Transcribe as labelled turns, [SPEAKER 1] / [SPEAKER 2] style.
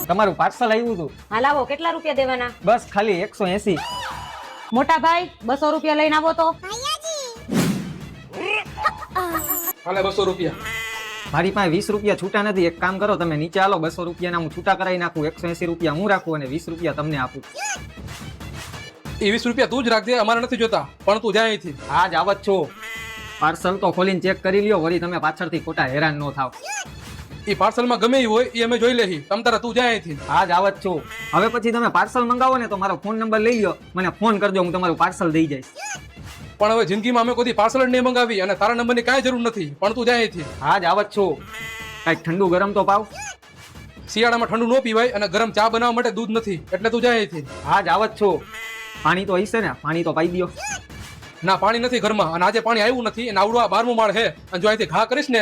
[SPEAKER 1] તમારું પાર્સલ આવ્યું હતું.
[SPEAKER 2] હા લાવો, કેટલા રૂપિયા દેવાના?
[SPEAKER 1] બસ ખાલી 180.
[SPEAKER 2] મોટા ભાઈ 200 રૂપિયા લઈને આવો તો.
[SPEAKER 3] હાલે 200 રૂપિયા.
[SPEAKER 1] મારી પાસે 20 રૂપિયા છૂટા નથી. એક કામ કરો, તમે નીચે આલો, 200 રૂપિયાના હું છૂટા કરાવી નાખું. 180 રૂપિયા હું રાખું અને 20 રૂપિયા તમને આપું.
[SPEAKER 3] એ 20 રૂપિયા તું જ રાખજે, અમારે નથી જોતા. પણ તું જાય અહીંથી.
[SPEAKER 1] આજ આવત છો. પાર્સલ તો ખોલીને ચેક કરી લ્યો, વળી તમે પાછળથી ખોટા હેરાન ન થાવ.
[SPEAKER 3] એ પાર્સલમાં ગમે એ હોય એ અમે જોઈ લેહી. તમ તારા તું જાય અહીંથી.
[SPEAKER 1] આજ આવત છો. હવે પછી તમે પાર્સલ મંગાવો ને તો મારો ફોન નંબર લઈ લ્યો, મને ફોન કરજો, હું તમારું પાર્સલ દઈ જઈશ.
[SPEAKER 3] પણ હવે જિંદગીમાં અમે કોઈ પાર્સલ જ નહીં મંગાવી અને તારા નંબરની કાંઈ જરૂર નથી. પણ તું જાય અહીંથી.
[SPEAKER 1] આજ આવત છો. કાંઈક ઠંડુ ગરમ તો પાવ.
[SPEAKER 3] શિયાળામાં ઠંડુ ન પીવાય અને ગરમ ચા બનાવવા માટે દૂધ નથી, એટલે તું જાય અહીંથી.
[SPEAKER 1] આજ આવત છો. પાણી તો હશે ને? પાણી તો પાઈ દો.
[SPEAKER 3] ના, પાણી નથી ઘરમાં અને આજે પાણી આવ્યું નથી અને આવડું આ 12મું માળ છે અને જો અહીંથી ઘા કરીશ ને